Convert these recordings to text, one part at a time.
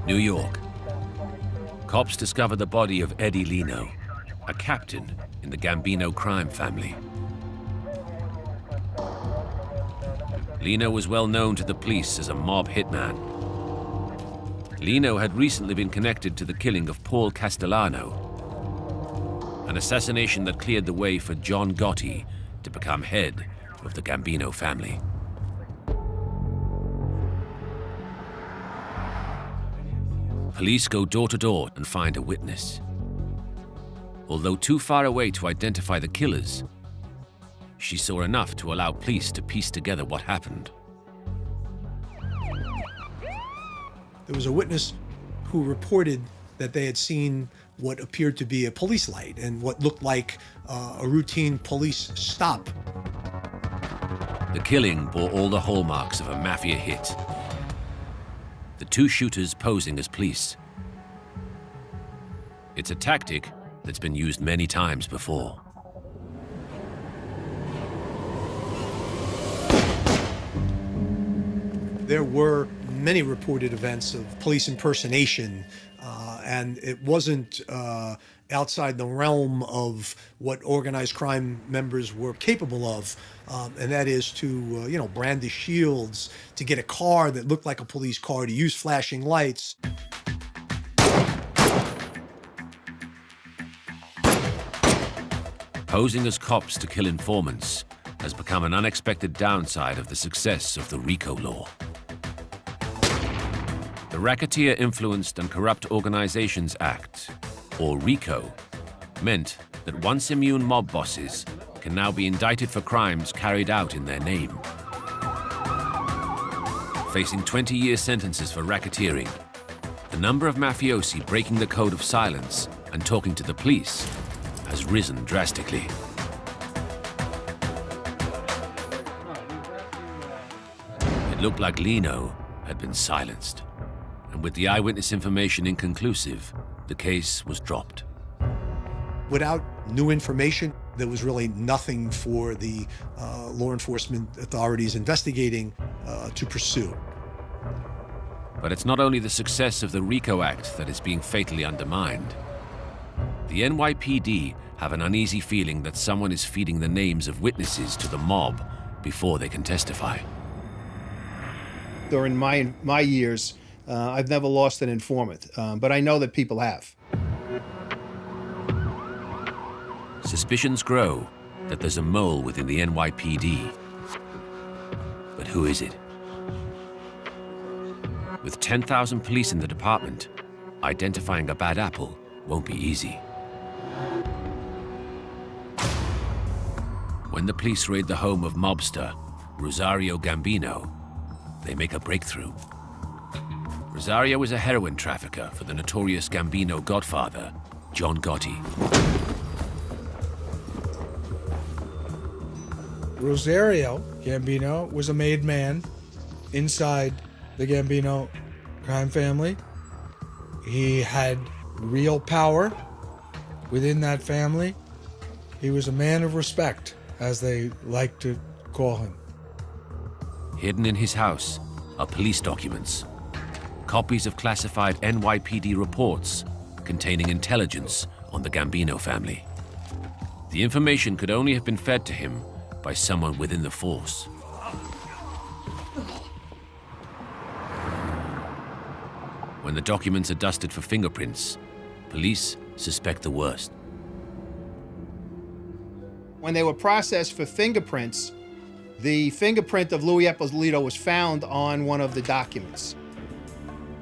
New York. Cops discover the body of Eddie Lino, a captain in the Gambino crime family. Lino was well known to the police as a mob hitman. Lino had recently been connected to the killing of Paul Castellano, an assassination that cleared the way for John Gotti to become head of the Gambino family. Police go door to door and find a witness. Although too far away to identify the killers, she saw enough to allow police to piece together what happened. There was a witness who reported that they had seen what appeared to be a police light and what looked like a routine police stop. The killing bore all the hallmarks of a Mafia hit. The two shooters posing as police. It's a tactic that's been used many times before. There were many reported events of police impersonation, and it wasn't outside the realm of what organized crime members were capable of, and that is to, brandish shields, to get a car that looked like a police car, to use flashing lights. Posing as cops to kill informants has become an unexpected downside of the success of the RICO law. The Racketeer Influenced and Corrupt Organizations Act, or RICO, meant that once immune mob bosses can now be indicted for crimes carried out in their name. Facing 20-year sentences for racketeering, the number of mafiosi breaking the code of silence and talking to the police has risen drastically. It looked like Lino had been silenced, and with the eyewitness information inconclusive, the case was dropped. Without new information, there was really nothing for the law enforcement authorities investigating to pursue. But it's not only the success of the RICO Act that is being fatally undermined. The NYPD have an uneasy feeling that someone is feeding the names of witnesses to the mob before they can testify. During my years, I've never lost an informant, but I know that people have. Suspicions grow that there's a mole within the NYPD. But who is it? With 10,000 police in the department, identifying a bad apple won't be easy. When the police raid the home of mobster Rosario Gambino, they make a breakthrough. Rosario was a heroin trafficker for the notorious Gambino godfather, John Gotti. Rosario Gambino was a made man inside the Gambino crime family. He had real power within that family. He was a man of respect, as they like to call him. Hidden in his house are police documents, copies of classified NYPD reports containing intelligence on the Gambino family. The information could only have been fed to him by someone within the force. When the documents are dusted for fingerprints, police suspect the worst. When they were processed for fingerprints, the fingerprint of Louis Eppolito was found on one of the documents.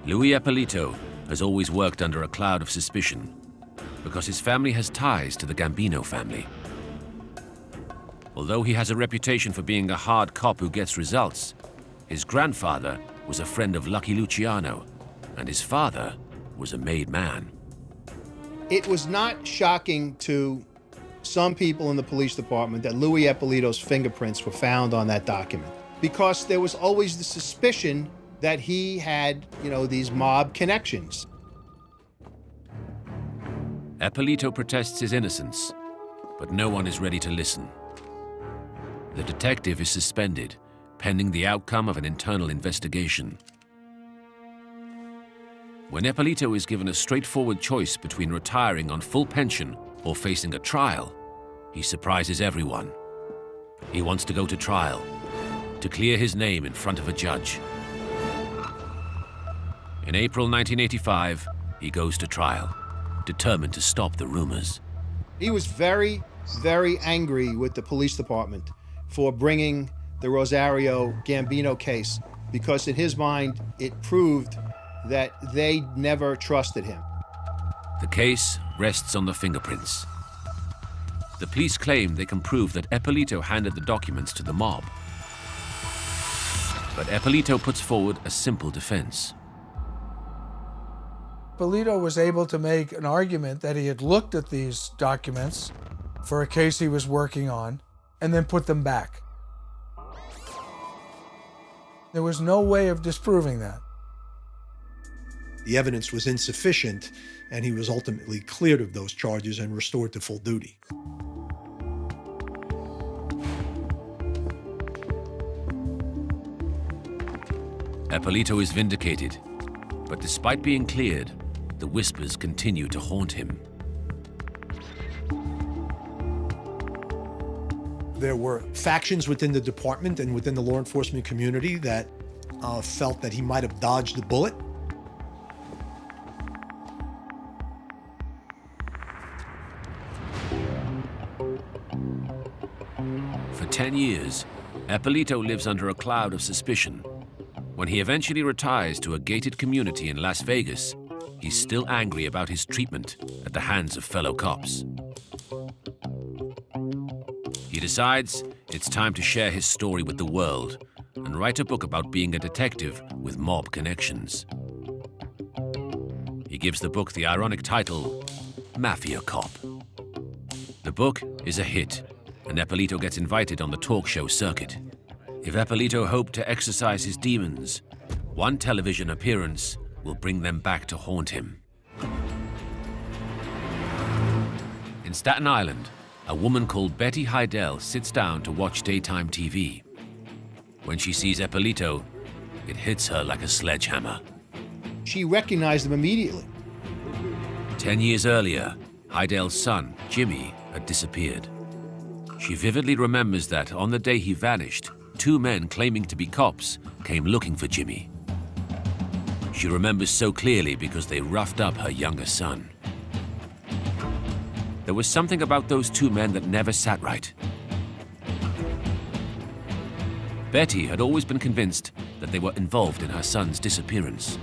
Louis Eppolito has always worked under a cloud of suspicion because his family has ties to the Gambino family. Although he has a reputation for being a hard cop who gets results, his grandfather was a friend of Lucky Luciano, and his father was a made man. It was not shocking to some people in the police department that Louis Eppolito's fingerprints were found on that document, because there was always the suspicion that he had, these mob connections. Eppolito protests his innocence, but no one is ready to listen. The detective is suspended, pending the outcome of an internal investigation. When Ippolito is given a straightforward choice between retiring on full pension or facing a trial, he surprises everyone. He wants to go to trial, to clear his name in front of a judge. In April 1985, he goes to trial, determined to stop the rumors. He was very, very angry with the police department for bringing the Rosario Gambino case, because in his mind, it proved that they never trusted him. The case rests on the fingerprints. The police claim they can prove that Ippolito handed the documents to the mob. But Ippolito puts forward a simple defense. Ippolito was able to make an argument that he had looked at these documents for a case he was working on and then put them back. There was no way of disproving that. The evidence was insufficient, and he was ultimately cleared of those charges and restored to full duty. Ippolito is vindicated, but despite being cleared, the whispers continue to haunt him. There were factions within the department and within the law enforcement community that felt that he might have dodged the bullet. For 10 years, Ippolito lives under a cloud of suspicion. When he eventually retires to a gated community in Las Vegas, he's still angry about his treatment at the hands of fellow cops. He decides it's time to share his story with the world and write a book about being a detective with mob connections. He gives the book the ironic title, Mafia Cop. The book is a hit, and Ippolito gets invited on the talk show circuit. If Ippolito hoped to exorcise his demons, one television appearance will bring them back to haunt him. In Staten Island, a woman called Betty Heidel sits down to watch daytime TV. When she sees Ippolito, it hits her like a sledgehammer. She recognized him immediately. 10 years earlier, Heidel's son, Jimmy, had disappeared. She vividly remembers that on the day he vanished, 2 men claiming to be cops came looking for Jimmy. She remembers so clearly because they roughed up her younger son. There was something about those 2 men that never sat right. Betty had always been convinced that they were involved in her son's disappearance.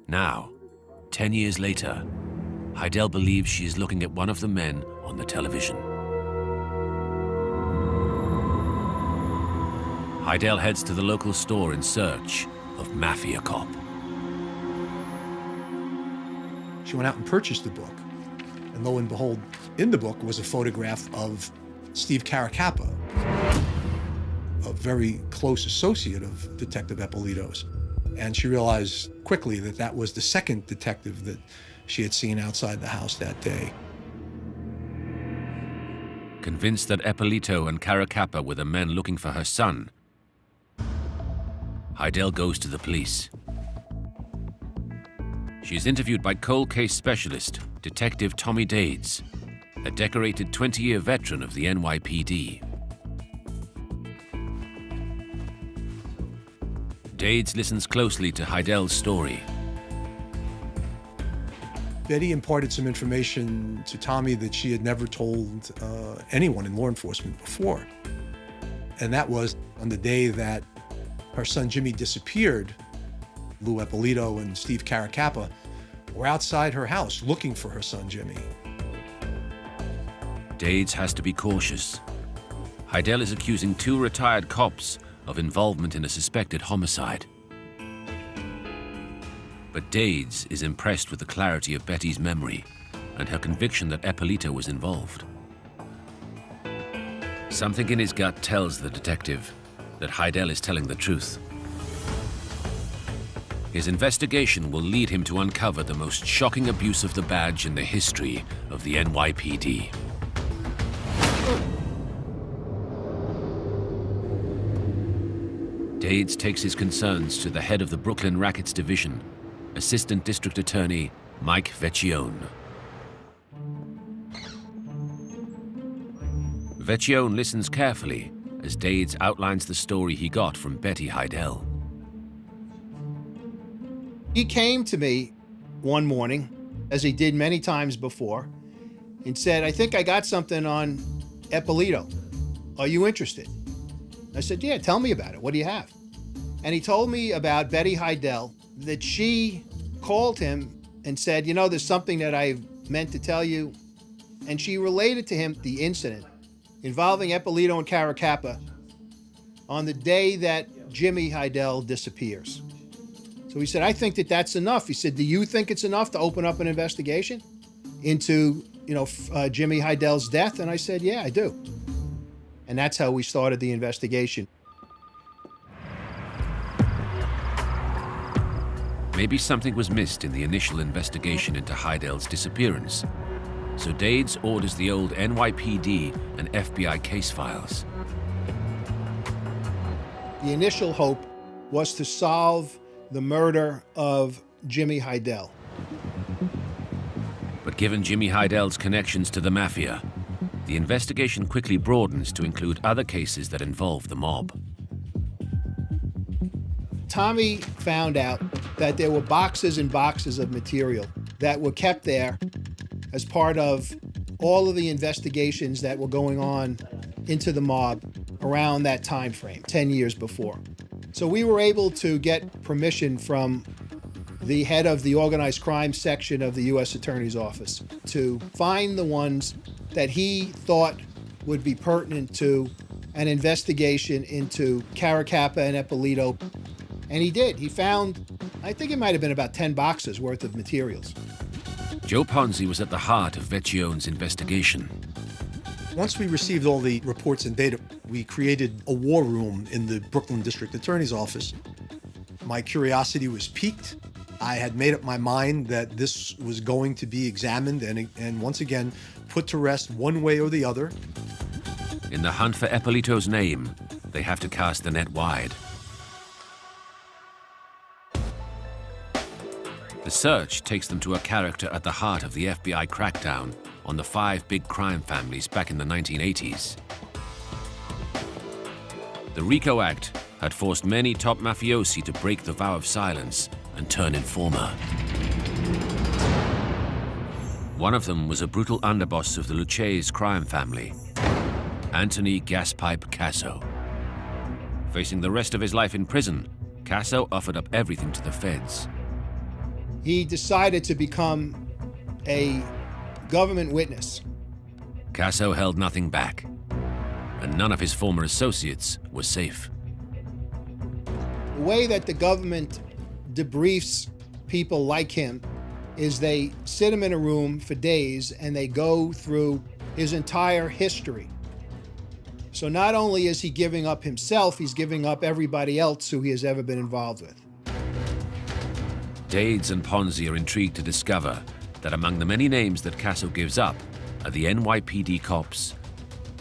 Now, 10 years later, Heidel believes she is looking at one of the men on the television. Heidel heads to the local store in search of Mafia Cop. She went out and purchased the book. And lo and behold, in the book was a photograph of Steve Caracappa, a very close associate of Detective Ippolito's. And she realized quickly that that was the second detective that she had seen outside the house that day. Convinced that Ippolito and Caracappa were the men looking for her son, Heidel goes to the police. She is interviewed by cold case specialist, Detective Tommy Dades, a decorated 20-year veteran of the NYPD. Dades listens closely to Heidel's story. Betty imparted some information to Tommy that she had never told anyone in law enforcement before. And that was on the day that her son Jimmy disappeared, Lou Ippolito and Steve Caracappa were outside her house looking for her son Jimmy. Dades has to be cautious. Heidel is accusing 2 retired cops of involvement in a suspected homicide. But Dades is impressed with the clarity of Betty's memory and her conviction that Ippolito was involved. Something in his gut tells the detective that Heidel is telling the truth. His investigation will lead him to uncover the most shocking abuse of the badge in the history of the NYPD. Dades takes his concerns to the head of the Brooklyn Rackets Division, Assistant District Attorney Mike Vecchione. Vecchione listens carefully as Dades outlines the story he got from Betty Heidel. He came to me one morning, as he did many times before, and said, "I think I got something on Eppolito. Are you interested?" I said, "Yeah, tell me about it. What do you have?" And he told me about Betty Heidel, that she called him and said, "You know, there's something that I meant to tell you." And she related to him the incident involving Eppolito and Caracappa on the day that Jimmy Heidel disappears. So he said, "I think that that's enough." He said, "Do you think it's enough to open up an investigation into, Jimmy Heidel's death?" And I said, "Yeah, I do." And that's how we started the investigation. Maybe something was missed in the initial investigation into Heidel's disappearance. So Dades orders the old NYPD and FBI case files. The initial hope was to solve the murder of Jimmy Heidel. But given Jimmy Heidel's connections to the Mafia, the investigation quickly broadens to include other cases that involve the mob. Tommy found out that there were boxes and boxes of material that were kept there as part of all of the investigations that were going on into the mob around that time frame, 10 years before. So we were able to get permission from the head of the organized crime section of the U.S. Attorney's Office to find the ones that he thought would be pertinent to an investigation into Caracappa and Eppolito. And he did. He found, I think it might have been about 10 boxes worth of materials. Joe Ponzi was at the heart of Vecchione's investigation. Once we received all the reports and data, we created a war room in the Brooklyn District Attorney's Office. My curiosity was piqued. I had made up my mind that this was going to be examined and once again put to rest one way or the other. In the hunt for Eppolito's name, they have to cast the net wide. The search takes them to a character at the heart of the FBI crackdown on the 5 big crime families back in the 1980s. The RICO Act had forced many top mafiosi to break the vow of silence and turn informer. One of them was a brutal underboss of the Lucchese crime family, Anthony Gaspipe Casso. Facing the rest of his life in prison, Casso offered up everything to the feds. He decided to become a government witness. Casso held nothing back, and none of his former associates were safe. The way that the government debriefs people like him is they sit him in a room for days and they go through his entire history. So not only is he giving up himself, he's giving up everybody else who he has ever been involved with. Dades and Ponzi are intrigued to discover that among the many names that Casso gives up are the NYPD cops,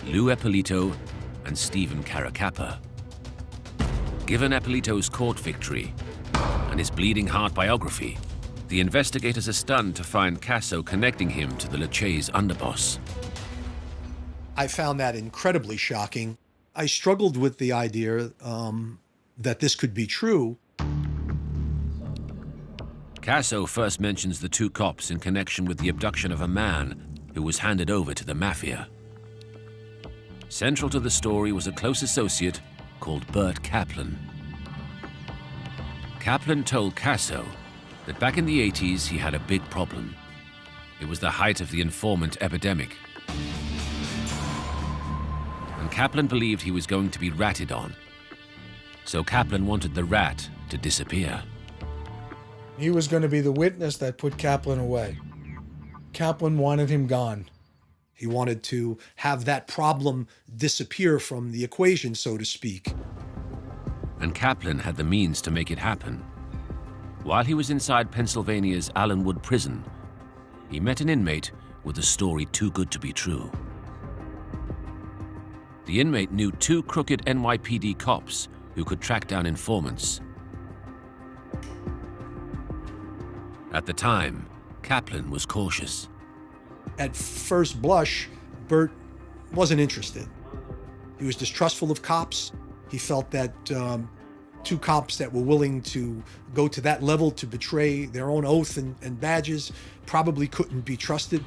Lou Eppolito and Stephen Caracappa. Given Eppolito's court victory and his bleeding heart biography, the investigators are stunned to find Casso connecting him to the Lucchese underboss. I found that incredibly shocking. I struggled with the idea that this could be true. Casso first mentions the 2 cops in connection with the abduction of a man who was handed over to the Mafia. Central to the story was a close associate called Bert Kaplan. Kaplan told Casso that back in the 80s he had a big problem. It was the height of the informant epidemic. And Kaplan believed he was going to be ratted on. So Kaplan wanted the rat to disappear. He was going to be the witness that put Kaplan away. Kaplan wanted him gone. He wanted to have that problem disappear from the equation, so to speak. And Kaplan had the means to make it happen. While he was inside Pennsylvania's Allenwood prison, he met an inmate with a story too good to be true. The inmate knew two crooked NYPD cops who could track down informants. At the time, Kaplan was cautious. At first blush, Bert wasn't interested. He was distrustful of cops. He felt that two cops that were willing to go to that level to betray their own oath and badges probably couldn't be trusted.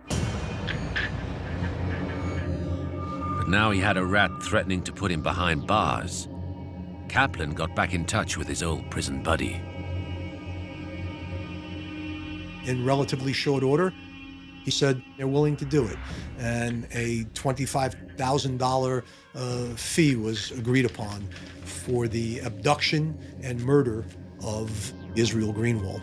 But now he had a rat threatening to put him behind bars. Kaplan got back in touch with his old prison buddy. In relatively short order, he said they're willing to do it. And a $25,000 fee was agreed upon for the abduction and murder of Israel Greenwald.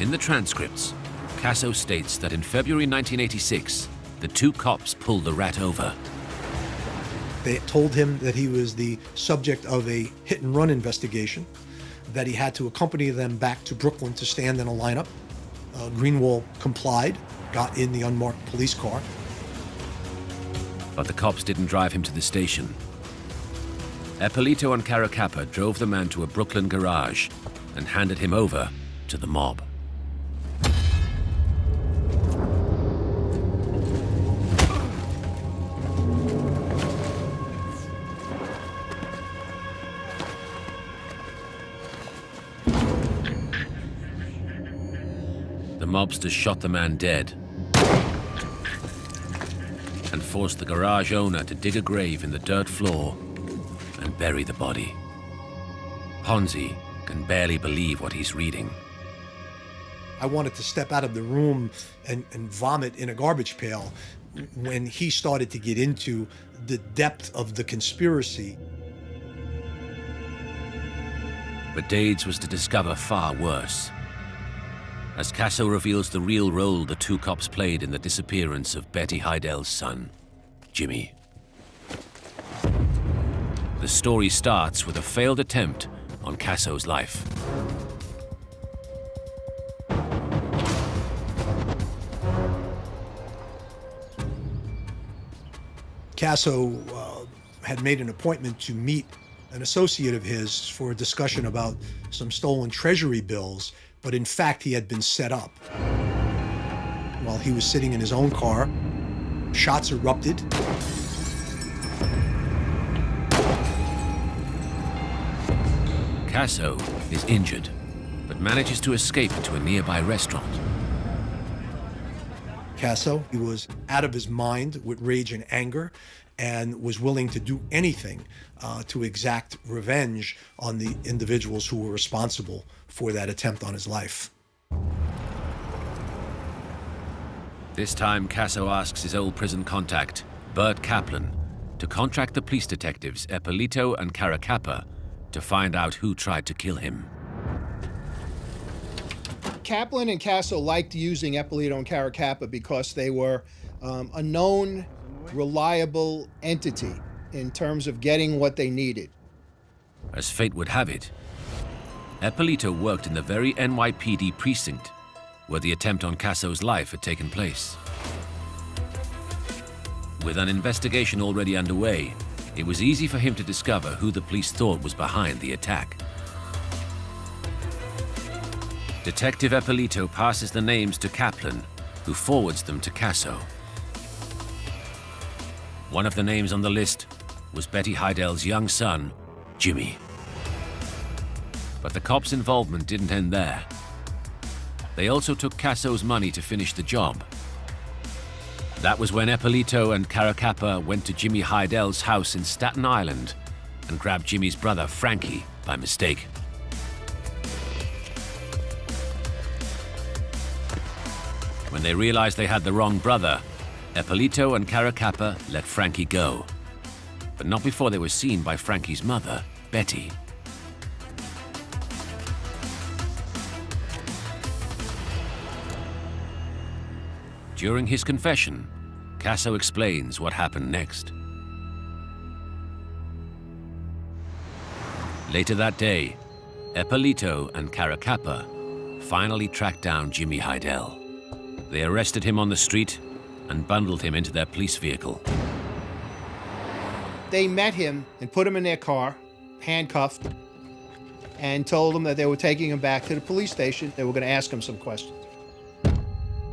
In the transcripts, Casso states that in February 1986, the two cops pulled the rat over. They told him that he was the subject of a hit-and-run investigation, that he had to accompany them back to Brooklyn to stand in a lineup. Greenwald complied, got in the unmarked police car. But the cops didn't drive him to the station. Eppolito and Caracappa drove the man to a Brooklyn garage and handed him over to the mob. The mobsters shot the man dead and forced the garage owner to dig a grave in the dirt floor and bury the body. Ponzi can barely believe what he's reading. I wanted to step out of the room and vomit in a garbage pail when he started to get into the depth of the conspiracy. But Dades was to discover far worse, as Casso reveals the real role the two cops played in the disappearance of Betty Heidel's son, Jimmy. The story starts with a failed attempt on Casso's life. Casso had made an appointment to meet an associate of his for a discussion about some stolen treasury bills, but in fact he had been set up. While he was sitting in his own car, shots erupted. Casso is injured, but manages to escape to a nearby restaurant. Casso, he was out of his mind with rage and anger and was willing to do anything to exact revenge on the individuals who were responsible for that attempt on his life. This time, Casso asks his old prison contact, Bert Kaplan, to contract the police detectives Eppolito and Caracappa to find out who tried to kill him. Kaplan and Casso liked using Eppolito and Caracappa because they were a known, reliable entity in terms of getting what they needed. As fate would have it, Eppolito worked in the very NYPD precinct where the attempt on Casso's life had taken place. With an investigation already underway, it was easy for him to discover who the police thought was behind the attack. Detective Eppolito passes the names to Kaplan, who forwards them to Casso. One of the names on the list was Betty Heidel's young son, Jimmy. But the cops' involvement didn't end there. They also took Casso's money to finish the job. That was when Eppolito and Caracappa went to Jimmy Heidel's house in Staten Island and grabbed Jimmy's brother, Frankie, by mistake. When they realized they had the wrong brother, Eppolito and Caracappa let Frankie go, but not before they were seen by Frankie's mother, Betty. During his confession, Casso explains what happened next. Later that day, Eppolito and Caracappa finally tracked down Jimmy Heidel. They arrested him on the street and bundled him into their police vehicle. They met him and put him in their car, handcuffed, and told him that they were taking him back to the police station. They were going to ask him some questions.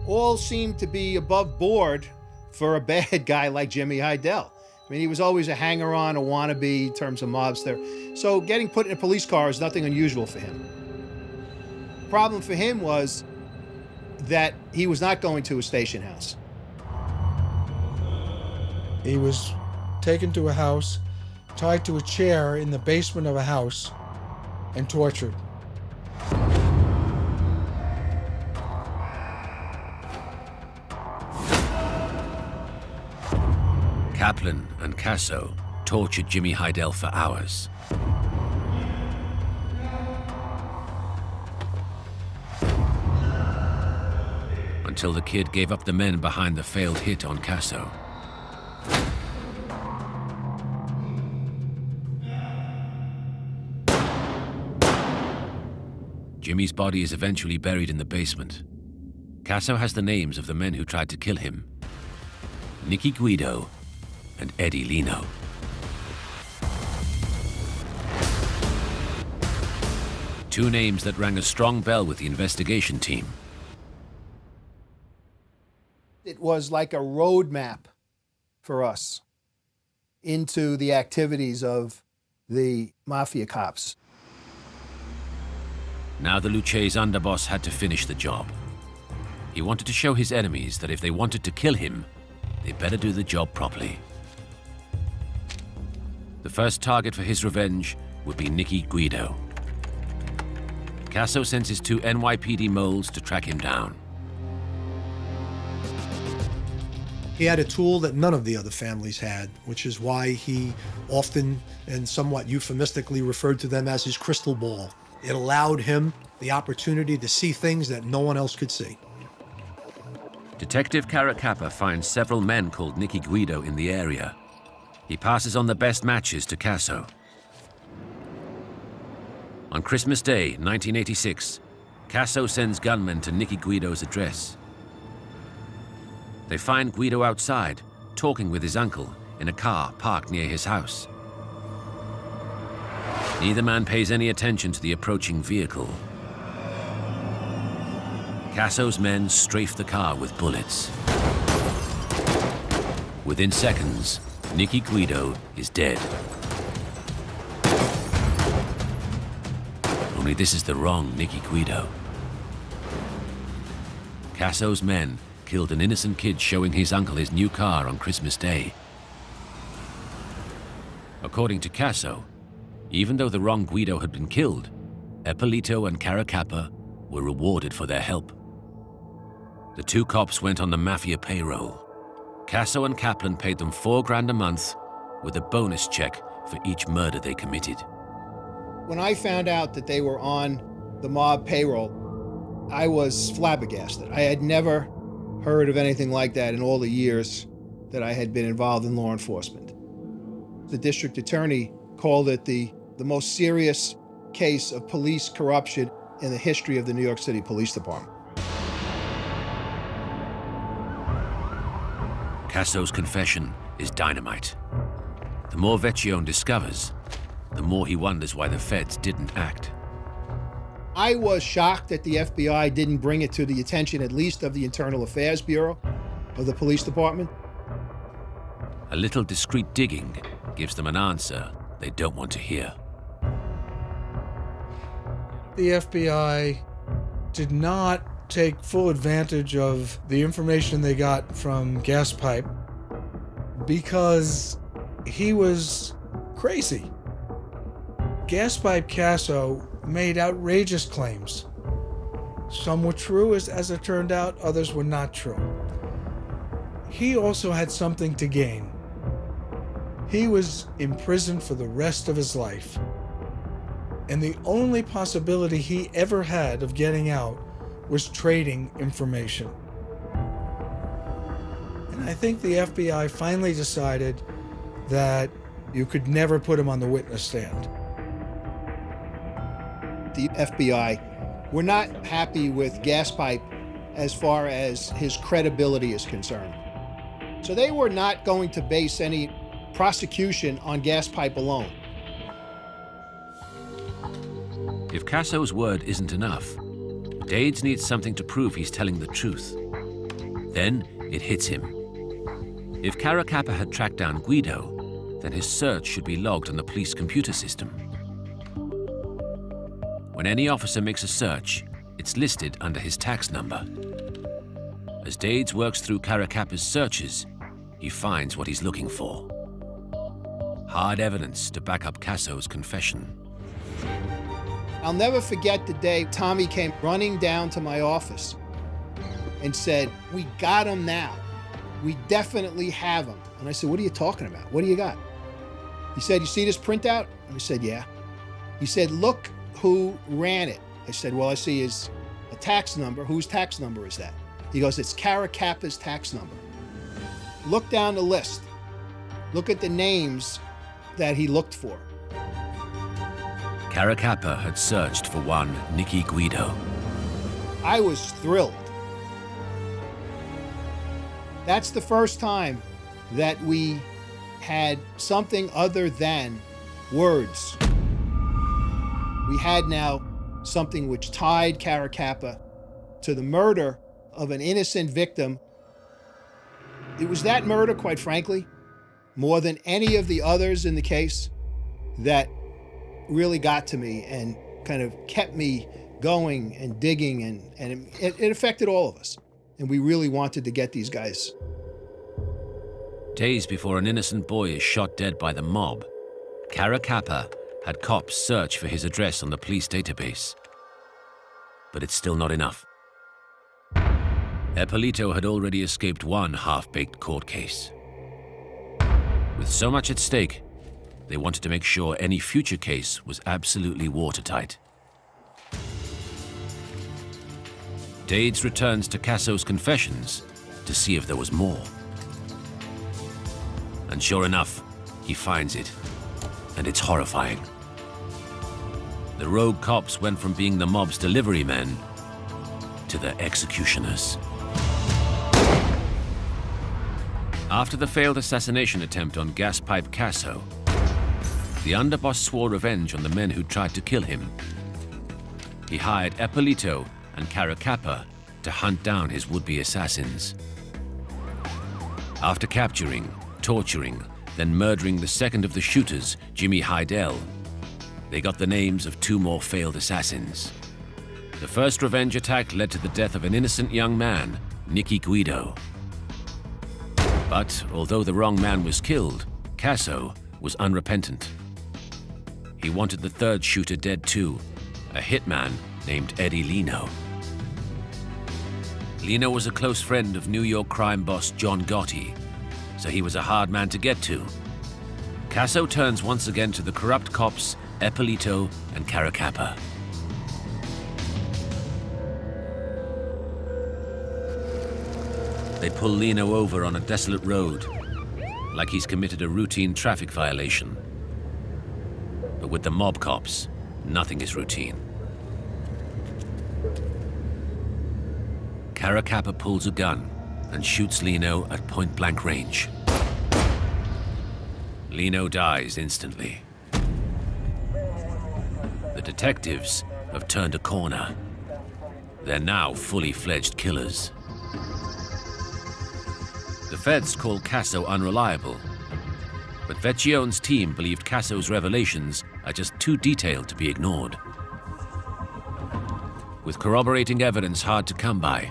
All seemed to be above board for a bad guy like Jimmy Heidel. I mean, he was always a hanger-on, a wannabe in terms of mobster. So getting put in a police car is nothing unusual for him. The problem for him was that he was not going to a station house. He was taken to a house, tied to a chair in the basement of a house, and tortured. Kaplan and Casso tortured Jimmy Heidel for hours. Until the kid gave up the men behind the failed hit on Casso. Jimmy's body is eventually buried in the basement. Casso has the names of the men who tried to kill him: Nicky Guido and Eddie Lino. Two names that rang a strong bell with the investigation team. It was like a roadmap for us into the activities of the Mafia cops. Now the Luce's underboss had to finish the job. He wanted to show his enemies that if they wanted to kill him, they better do the job properly. The first target for his revenge would be Nicky Guido. Casso sends his two NYPD moles to track him down. He had a tool that none of the other families had, which is why he often and somewhat euphemistically referred to them as his crystal ball. It allowed him the opportunity to see things that no one else could see. Detective Caracappa finds several men called Nicky Guido in the area. He passes on the best matches to Casso. On Christmas Day, 1986, Casso sends gunmen to Nicky Guido's address. They find Guido outside, talking with his uncle in a car parked near his house. Neither man pays any attention to the approaching vehicle. Casso's men strafe the car with bullets. Within seconds, Nicky Guido is dead. Only this is the wrong Nicky Guido. Casso's men killed an innocent kid showing his uncle his new car on Christmas Day. According to Casso, even though the wrong Guido had been killed, Eppolito and Caracappa were rewarded for their help. The two cops went on the Mafia payroll. Casso and Kaplan paid them $4,000 a month with a bonus check for each murder they committed. When I found out that they were on the mob payroll, I was flabbergasted. I had never heard of anything like that in all the years that I had been involved in law enforcement. The district attorney called it the most serious case of police corruption in the history of the New York City Police Department. Casso's confession is dynamite. The more Vecchione discovers, the more he wonders why the feds didn't act. I was shocked that the FBI didn't bring it to the attention at least of the Internal Affairs Bureau of the police department. A little discreet digging gives them an answer they don't want to hear. The FBI did not take full advantage of the information they got from Gaspipe because he was crazy. Gaspipe Casso made outrageous claims. Some were true, as it turned out, others were not true. He also had something to gain. He was imprisoned for the rest of his life. And the only possibility he ever had of getting out was trading information. And I think the FBI finally decided that you could never put him on the witness stand. the FBI were not happy with Gaspipe as far as his credibility is concerned. So they were not going to base any prosecution on Gaspipe alone. If Casso's word isn't enough, Dades needs something to prove he's telling the truth. Then it hits him. If Caracappa had tracked down Guido, then his search should be logged on the police computer system. When any officer makes a search, it's listed under his tax number. As Dades works through Caracappa's searches, he finds what he's looking for. Hard evidence to back up Casso's confession. I'll never forget the day Tommy came running down to my office and said, "We got him now. We definitely have him." And I said, "What are you talking about? What do you got?" He said, "You see this printout?" And I said, "Yeah." He said, "Look who ran it." I said, "Well, I see is a tax number. Whose tax number is that?" He goes, "It's Caracappa's tax number." Look down the list. Look at the names that he looked for. Caracappa had searched for one Nicky Guido. I was thrilled. That's the first time that we had something other than words. We had now something which tied Caracappa to the murder of an innocent victim. It was that murder, quite frankly, more than any of the others in the case, that really got to me and kind of kept me going and digging, and it affected all of us. And we really wanted to get these guys. Days before an innocent boy is shot dead by the mob, Caracappa had cops search for his address on the police database. But it's still not enough. Eppolito had already escaped one half-baked court case. With so much at stake, they wanted to make sure any future case was absolutely watertight. Dades returns to Casso's confessions to see if there was more. And sure enough, he finds it, and it's horrifying. The rogue cops went from being the mob's delivery men to the executioners. After the failed assassination attempt on Gaspipe Casso, the underboss swore revenge on the men who tried to kill him. He hired Eppolito and Caracappa to hunt down his would-be assassins. After capturing, torturing, then murdering the second of the shooters, Jimmy Heidel, they got the names of two more failed assassins. The first revenge attack led to the death of an innocent young man, Nicky Guido. But although the wrong man was killed, Casso was unrepentant. He wanted the third shooter dead too, a hitman named Eddie Lino. Lino was a close friend of New York crime boss John Gotti, so he was a hard man to get to. Casso turns once again to the corrupt cops, Eppolito and Caracappa. They pull Lino over on a desolate road, like he's committed a routine traffic violation. But with the mob cops, nothing is routine. Caracappa pulls a gun and shoots Lino at point-blank range. Lino dies instantly. The detectives have turned a corner. They're now fully fledged killers. The feds call Casso unreliable, but Vecchione's team believed Casso's revelations are just too detailed to be ignored. With corroborating evidence hard to come by,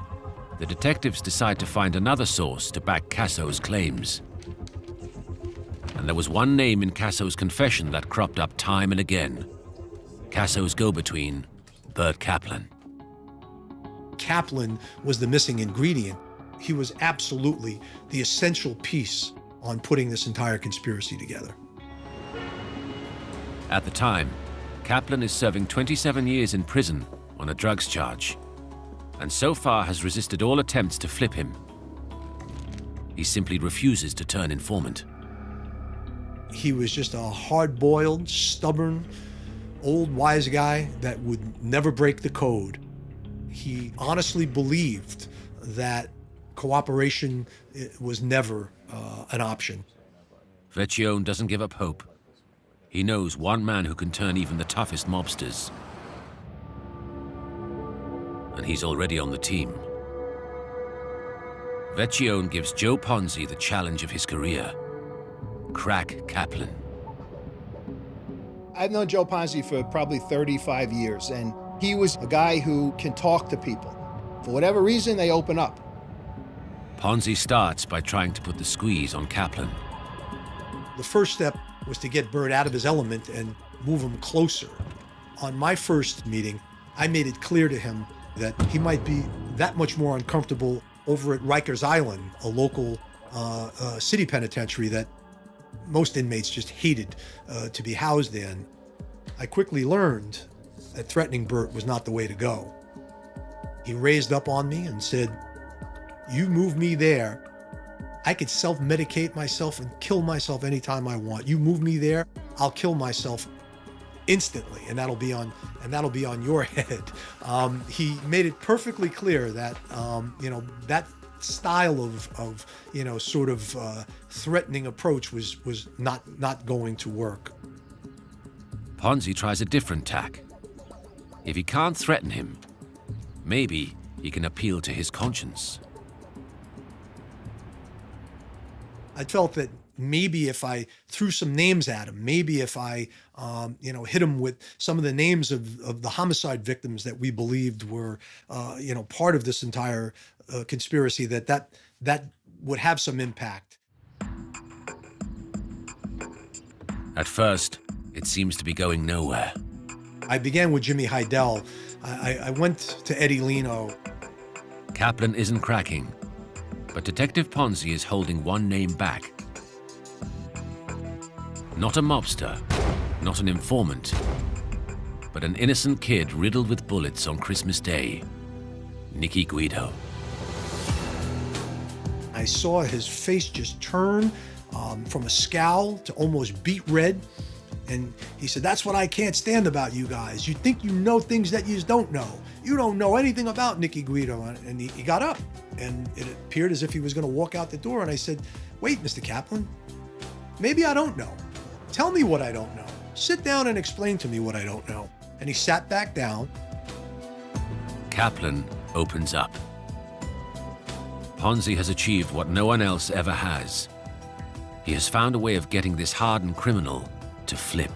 the detectives decide to find another source to back Casso's claims. And there was one name in Casso's confession that cropped up time and again: Casso's go-between, Bert Kaplan. Kaplan was the missing ingredient. He was absolutely the essential piece on putting this entire conspiracy together. At the time, Kaplan is serving 27 years in prison on a drugs charge, and so far has resisted all attempts to flip him. He simply refuses to turn informant. He was just a hard-boiled, stubborn, old wise guy that would never break the code. He honestly believed that cooperation was never an option. Vecchione doesn't give up hope. He knows one man who can turn even the toughest mobsters. And he's already on the team. Vecchione gives Joe Ponzi the challenge of his career. Crack Kaplan. I've known Joe Ponzi for probably 35 years, and he was a guy who can talk to people. For whatever reason, they open up. Ponzi starts by trying to put the squeeze on Kaplan. The first step was to get Bert out of his element and move him closer. On my first meeting, I made it clear to him that he might be that much more uncomfortable over at Rikers Island, a local city penitentiary that most inmates just hated to be housed in. I quickly learned that threatening Bert was not the way to go. He raised up on me and said, "You move me there, I could self-medicate myself and kill myself anytime I want. You move me there, I'll kill myself instantly, and that'll be on your head." He made it perfectly clear that that style of sort of threatening approach was not going to work. Ponzi tries a different tack. If he can't threaten him, maybe he can appeal to his conscience. I felt that maybe if I threw some names at him, maybe if I, hit him with some of the names of the homicide victims that we believed were, part of this entire conspiracy, that would have some impact. At first, it seems to be going nowhere. I began with Jimmy Heidel. I went to Eddie Leno. Kaplan isn't cracking, but Detective Ponzi is holding one name back. Not a mobster, not an informant, but an innocent kid riddled with bullets on Christmas Day, Nicky Guido. I saw his face just turn from a scowl to almost beet red. And he said, "That's what I can't stand about you guys. You think you know things that you don't know. You don't know anything about Nicky Guido." And he got up, and it appeared as if he was going to walk out the door. And I said, "Wait, Mr. Kaplan, maybe I don't know. Tell me what I don't know. Sit down and explain to me what I don't know." And he sat back down. Kaplan opens up. Ponzi has achieved what no one else ever has. He has found a way of getting this hardened criminal to flip.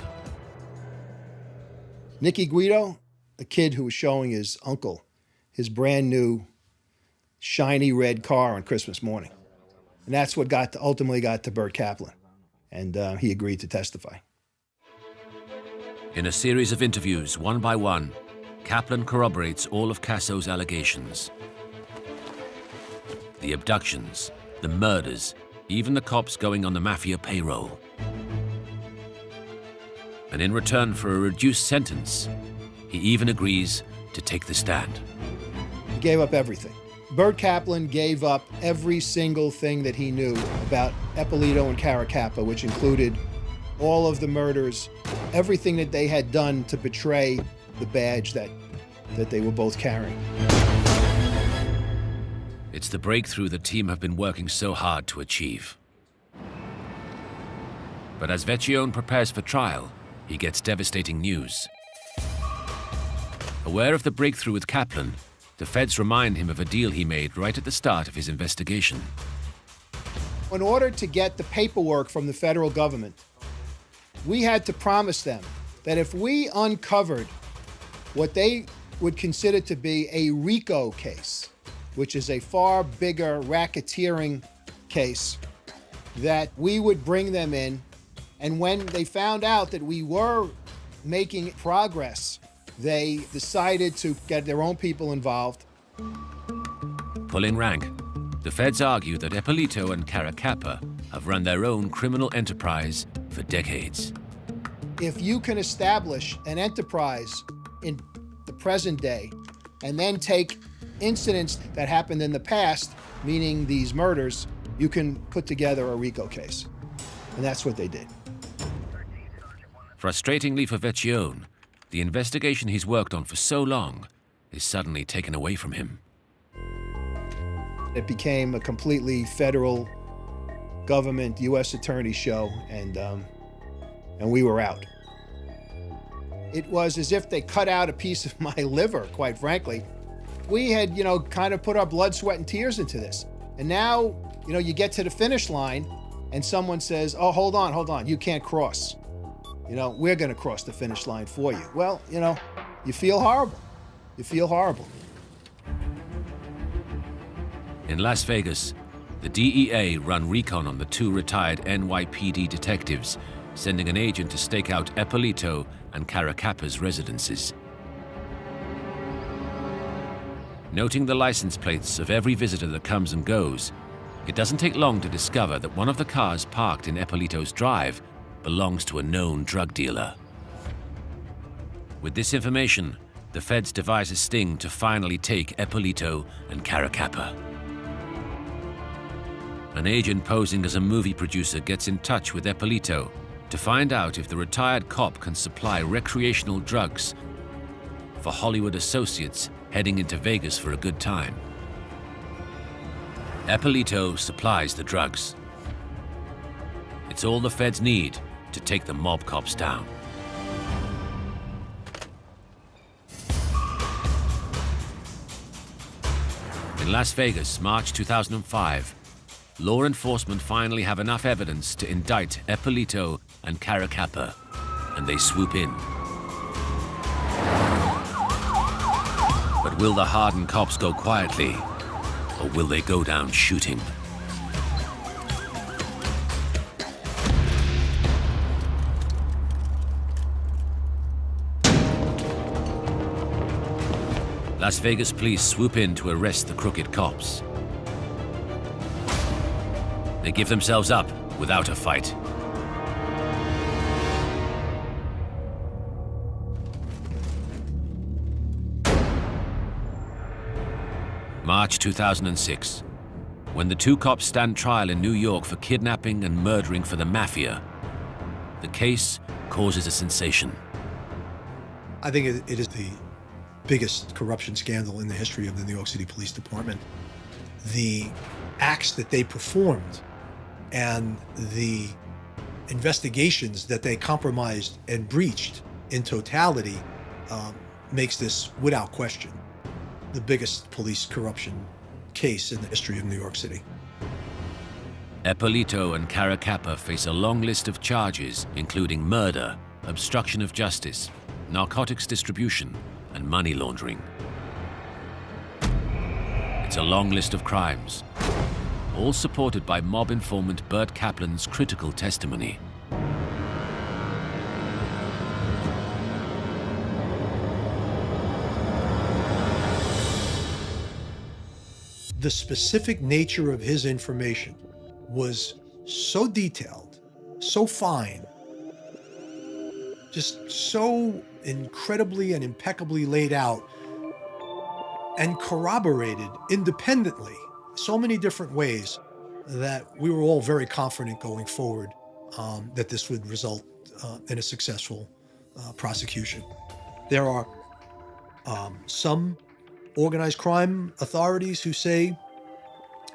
Nicky Guido, a kid who was showing his uncle his brand new shiny red car on Christmas morning. And that's what ultimately got to Bert Kaplan. And he agreed to testify. In a series of interviews, one by one, Kaplan corroborates all of Casso's allegations. The abductions, the murders, even the cops going on the Mafia payroll. And in return for a reduced sentence, he even agrees to take the stand. He gave up everything. Bert Kaplan gave up every single thing that he knew about Ippolito and Caracappa, which included all of the murders, everything that they had done to betray the badge that they were both carrying. It's the breakthrough the team have been working so hard to achieve. But as Vecchione prepares for trial, he gets devastating news. Aware of the breakthrough with Kaplan, the feds remind him of a deal he made right at the start of his investigation. In order to get the paperwork from the federal government, we had to promise them that if we uncovered what they would consider to be a RICO case, which is a far bigger racketeering case, that we would bring them in. And when they found out that we were making progress, they decided to get their own people involved. Pulling rank, the feds argue that Ippolito and Caracappa have run their own criminal enterprise for decades. If you can establish an enterprise in the present day and then take incidents that happened in the past, meaning these murders, you can put together a RICO case. And that's what they did. Frustratingly for Vecchione, the investigation he's worked on for so long is suddenly taken away from him. It became a completely federal government U.S. attorney show, and we were out. It was as if they cut out a piece of my liver, quite frankly. We had, kind of put our blood, sweat, and tears into this. And now, you get to the finish line and someone says, oh, hold on, you can't cross. We're gonna cross the finish line for you. Well, you feel horrible. You feel horrible. In Las Vegas, the DEA run recon on the 2 retired NYPD detectives, sending an agent to stake out Eppolito and Caracapa's residences. Noting the license plates of every visitor that comes and goes, it doesn't take long to discover that one of the cars parked in Eppolito's drive belongs to a known drug dealer. With this information, the feds devise a sting to finally take Eppolito and Caracapa. An agent posing as a movie producer gets in touch with Eppolito to find out if the retired cop can supply recreational drugs for Hollywood associates heading into Vegas for a good time. Eppolito supplies the drugs. It's all the feds need to take the mob cops down. In Las Vegas, March 2005, law enforcement finally have enough evidence to indict Eppolito and Caracapa, and they swoop in. But will the hardened cops go quietly, or will they go down shooting? Las Vegas police swoop in to arrest the crooked cops. They give themselves up without a fight. March 2006, when the 2 cops stand trial in New York for kidnapping and murdering for the Mafia, the case causes a sensation. I think it is the biggest corruption scandal in the history of the New York City Police Department. The acts that they performed and the investigations that they compromised and breached in totality makes this, without question, the biggest police corruption case in the history of New York City. Eppolito and Caracapa face a long list of charges, including murder, obstruction of justice, narcotics distribution, and money laundering. It's a long list of crimes, all supported by mob informant Bert Kaplan's critical testimony. The specific nature of his information was so detailed, so fine, just so incredibly and impeccably laid out and corroborated independently, so many different ways, that we were all very confident going forward that this would result in a successful prosecution. There are some organized crime authorities who say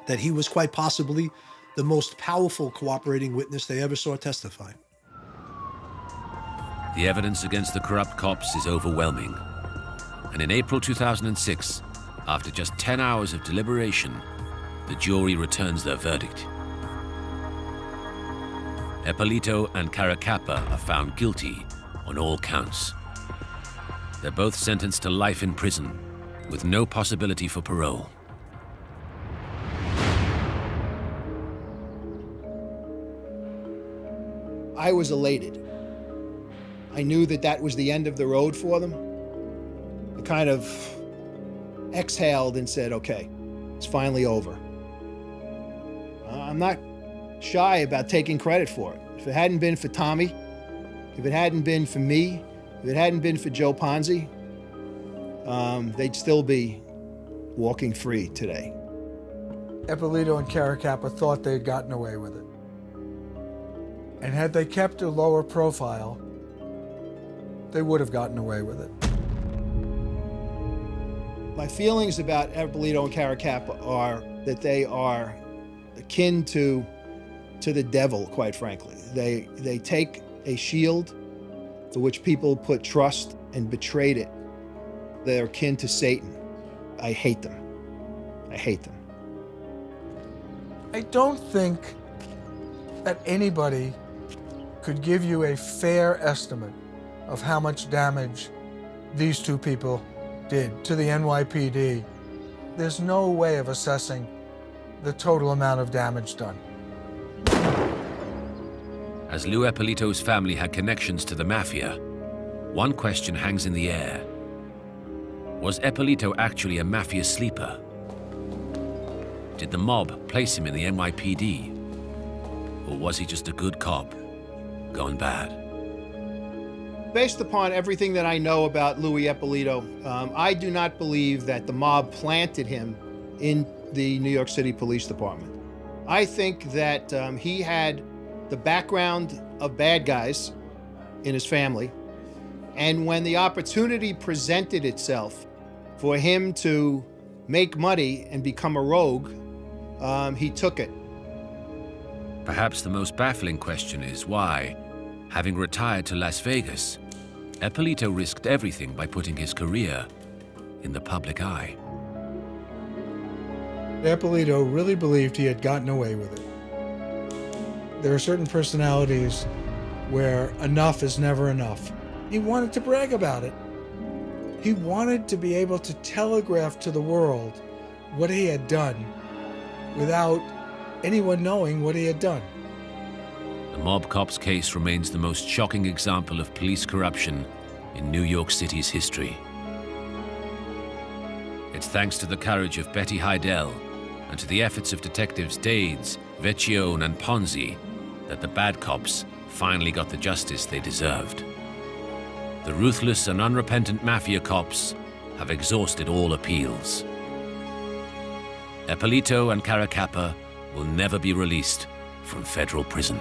that he was quite possibly the most powerful cooperating witness they ever saw testify. The evidence against the corrupt cops is overwhelming. And in April 2006, after just 10 hours of deliberation, the jury returns their verdict. Eppolito and Caracapa are found guilty on all counts. They're both sentenced to life in prison, with no possibility for parole. I was elated. I knew that that was the end of the road for them. I kind of exhaled and said, okay, it's finally over. I'm not shy about taking credit for it. If it hadn't been for Tommy, if it hadn't been for me, if it hadn't been for Joe Ponzi, they'd still be walking free today. Eppolito and Caracapa thought they'd gotten away with it. And had they kept a lower profile, they would have gotten away with it. My feelings about Eppolito and Caracappa are that they are akin to the devil, quite frankly. They take a shield for which people put trust and betrayed it. They're akin to Satan. I hate them. I hate them. I don't think that anybody could give you a fair estimate of how much damage these two people did to the NYPD. There's no way of assessing the total amount of damage done. As Lou Eppolito's family had connections to the Mafia, one question hangs in the air. Was Eppolito actually a Mafia sleeper? Did the mob place him in the NYPD? Or was he just a good cop gone bad? Based upon everything that I know about Louis Eppolito, I do not believe that the mob planted him in the New York City Police Department. I think that he had the background of bad guys in his family, and when the opportunity presented itself for him to make money and become a rogue, he took it. Perhaps the most baffling question is why, having retired to Las Vegas, Eppolito risked everything by putting his career in the public eye. Eppolito really believed he had gotten away with it. There are certain personalities where enough is never enough. He wanted to brag about it. He wanted to be able to telegraph to the world what he had done without anyone knowing what he had done. The mob cop's case remains the most shocking example of police corruption in New York City's history. It's thanks to the courage of Betty Heidel and to the efforts of detectives Dades, Vecchione, and Ponzi that the bad cops finally got the justice they deserved. The ruthless and unrepentant Mafia cops have exhausted all appeals. Eppolito and Caracappa will never be released from federal prison.